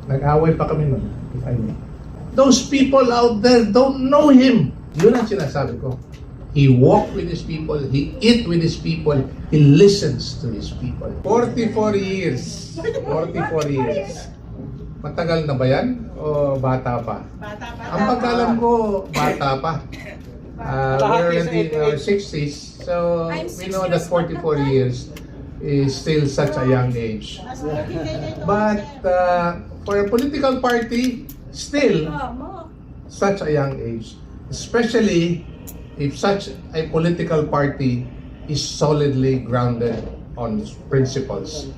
Nag-away pa kami nun, if I may. Those people out there don't know him. Yun ang sinasabi ko. He walked with his people, he eat with his people, he listens to his people. 44 years. 44 years. Matagal na ba yan? O bata pa? Bata pa. Ang pagkalam ko, bata pa. We're in the 60s, so we know that 44 years is still such a young age. But for a political party, still such a young age. Especially if such a political party is solidly grounded on principles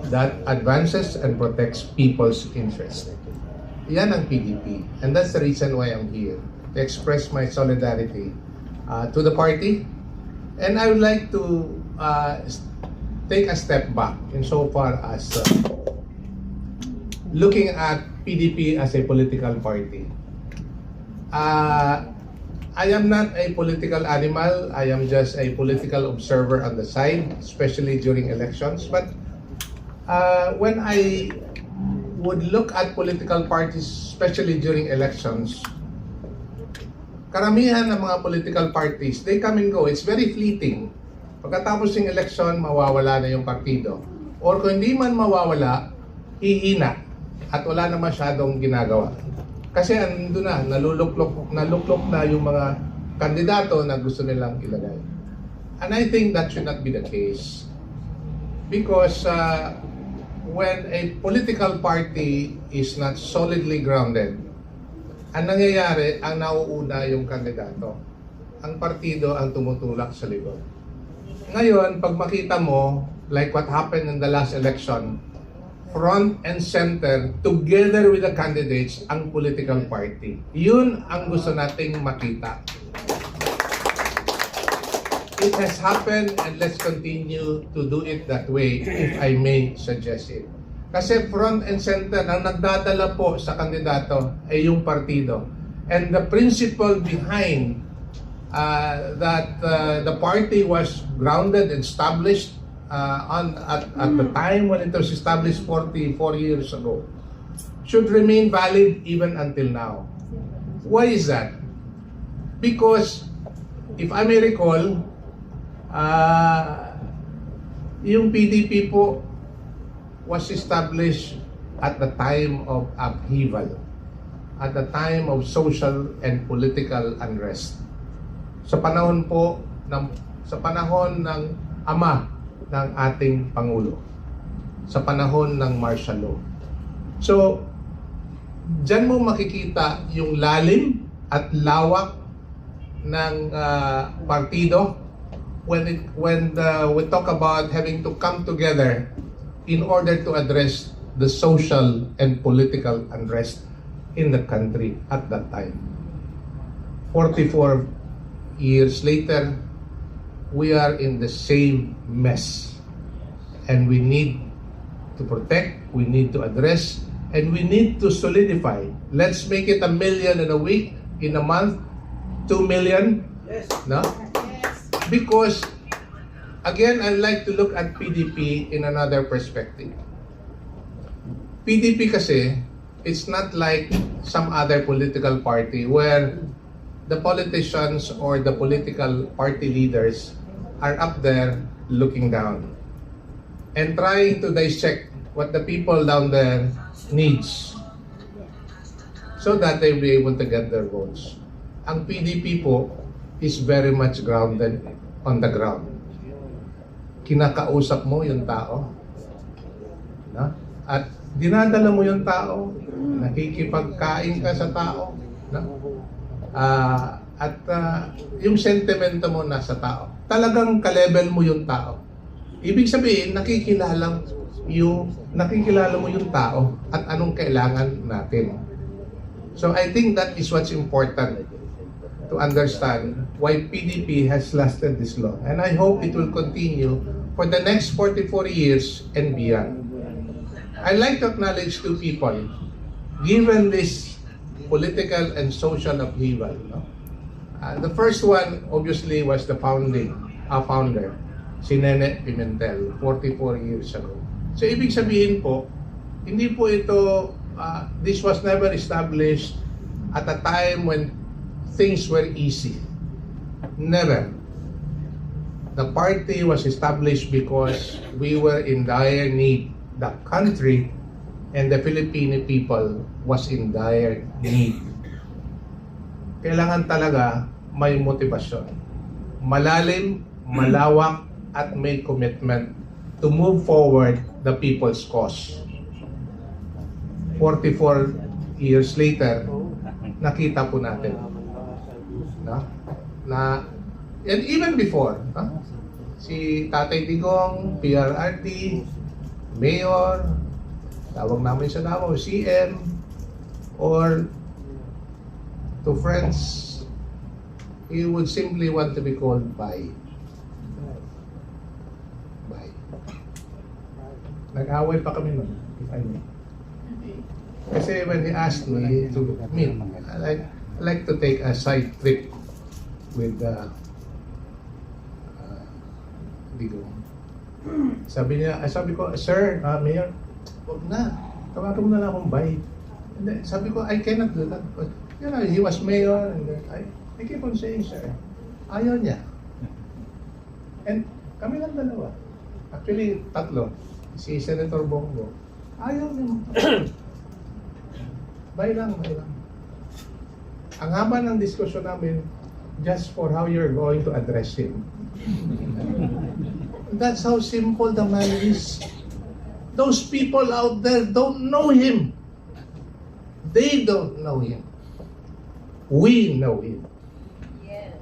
that advances and protects people's interest. Yan ang PDP. And that's the reason why I'm here, to express my solidarity to the party. And I would like to take a step back insofar as looking at PDP as a political party. I am not a political animal. I am just a political observer on the side, especially during elections. But when I would look at political parties, especially during elections, karamihan ng mga political parties, they come and go. It's very fleeting. Pagkatapos ng election, mawawala na yung partido. Or kung hindi man mawawala, hihina at wala na masyadong ginagawa. Kasi ando na, naluklok na yung mga kandidato na gusto nilang ilagay. And I think that should not be the case. Because when a political party is not solidly grounded, ang nangyayari, ang nauuna yung kandidato. Ang partido ang tumutulak sa likod. Ngayon, pag makita mo, like what happened in the last election, front and center, together with the candidates, ang political party. Yun ang gusto nating makita. It has happened and let's continue to do it that way, if I may suggest it. Kasi front and center, ang nagdadala po sa kandidato ay yung partido. And the principle behind that the party was grounded and established at the time when it was established 44 years ago should remain valid even until now. Why is that? Because if I may recall, yung PDP po was established at the time of upheaval, at the time of social and political unrest. Sa panahon ng ama ng ating Pangulo, sa panahon ng martial law. So, dyan mo makikita yung lalim at lawak ng partido when we talk about having to come together in order to address the social and political unrest in the country at that time. 44 years later, we are in the same mess. And we need to protect, we need to address, and we need to solidify. Let's make it 1 million in a week, in a month, 2 million. Yes. No? Yes. Because, again, I like to look at PDP in another perspective. PDP kasi, it's not like some other political party where the politicians or the political party leaders are up there looking down and trying to dissect what the people down there needs so that they'll be able to get their votes. Ang PDP po is very much grounded on the ground. Kinakausap mo yung tao, no? At dinadala mo yung tao, nakikipagkain ka sa tao, no? Yung sentimento mo nasa tao. Talagang ka-level mo yung tao. Ibig sabihin, nakikilala mo yung tao at anong kailangan natin. So I think that is what's important to understand why PDP has lasted this long. And I hope it will continue for the next 44 years and beyond. I'd like to acknowledge two people, given this political and social upheaval. No? The first one, obviously, was the founder, si Nene Pimentel, 44 years ago. So, ibig sabihin po, hindi po ito this was never established at a time when things were easy. Never. The party was established because we were in dire need. The country and the Filipino people was in dire need. Kailangan talaga may motibasyon. Malalim, malawak, at may commitment to move forward the people's cause. 44 years later, nakita po natin na and even before, si Tatay Digong, PRRD, Mayor, tawag namin sa Davao, CM, or to friends, he would simply want to be called by. Nag-away pa kami nun, if I may. Kasi when he asked me to meet, I like to take a side trip with Digong. Sabi ko, Sir, Mayor, huwag na. Tawagan mo na lang akong bay. And then, sabi ko, I cannot do that. But, you know, he was mayor, and then I keep on saying, Sir, ayaw niya. And kami lang dalawa. Actually, tatlo. Si Senator Bongo. Ayaw niya. Bay lang. Ang haba ng diskusyon namin, just for how you're going to address him. That's how simple the man is. Those people out there don't know him. They don't know him. We know him. Yes.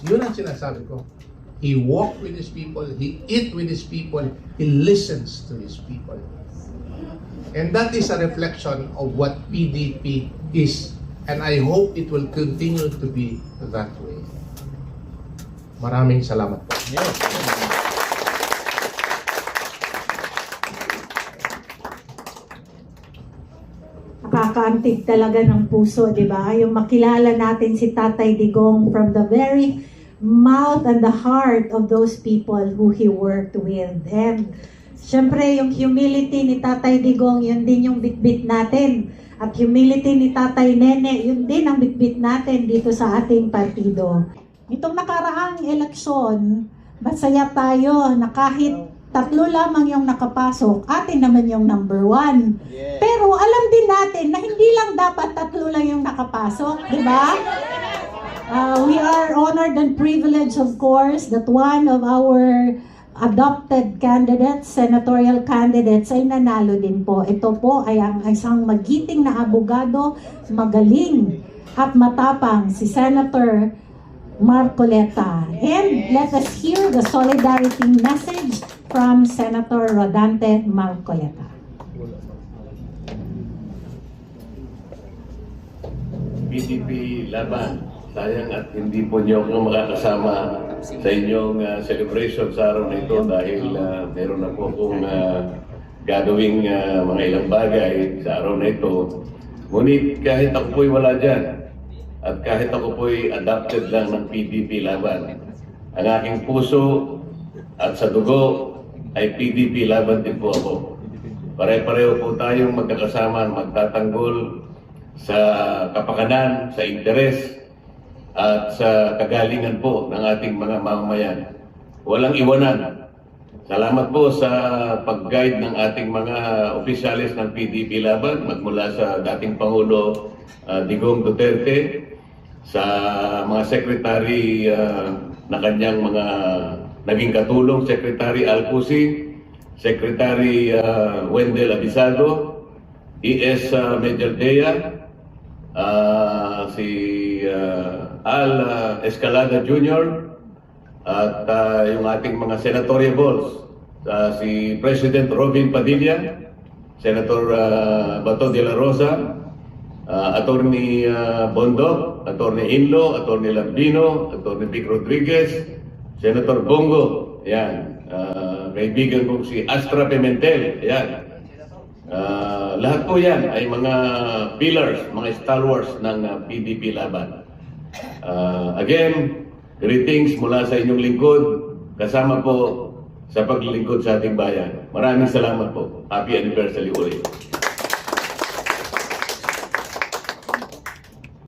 Yun ang sinasabi ko. He walked with his people, he ate with his people, he listens to his people. And that is a reflection of what PDP is. And I hope it will continue to be that way. Maraming salamat po. Yes. Nakakaantig talaga ng puso, di ba? Yung makilala natin si Tatay Digong from the very mouth and the heart of those people who he worked with. And syempre, yung humility ni Tatay Digong, yun din yung bitbit natin. At humility ni Tatay Nene, yun din ang bitbit natin dito sa ating partido. Itong nakaraang eleksyon, masaya tayo na kahit tatlo lamang yung nakapasok, atin naman yung number 1. Yes. Pero alam din natin na hindi lang dapat tatlo lang yung nakapasok, di ba? We are honored and privileged, of course, that one of our adopted candidates, senatorial candidates, ay nanalo din po. Ito po ay ang isang magiting na abogado, magaling at matapang, si Senator Marcoleta. And let us hear the solidarity message from Senator Rodante Marcoleta. PDP laban. Sayang at hindi po niyo ako makakasama sa inyong celebration sa araw na ito dahil meron na po akong gagawing mga ilang bagay sa araw na ito. Ngunit kahit ako po'y wala dyan at kahit ako po'y adopted lang ng PDP laban, ang aking puso at sa dugo ay PDP laban din po ako. Pare-pareho po tayong magkakasama magtatanggol sa kapakanan, sa interes, at sa kagalingan po ng ating mga mamamayan. Walang iwanan. Salamat po sa pag-guide ng ating mga opisyalis ng PDP laban, magmula sa dating Pangulo Digong Duterte, sa mga secretary na kanyang mga naging katulong, Secretary Alcusi, Secretary Wendell Abisado, ES Major Dea, si Al Escalada Jr. at yung ating mga senatoriables, si President Robin Padilla, Senator Bato de la Rosa, Attorney Bondo, Attorney Inlo, Attorney Lambino, Attorney Vic Rodriguez, Senator Bongo, yan, kaibigan kong si Astra Pimentel, yan. Lahat po yan ay mga pillars, mga stalwarts ng PDP laban. Again, greetings mula sa inyong lingkod, kasama po sa paglilingkod sa ating bayan. Maraming salamat po. Happy anniversary ulit.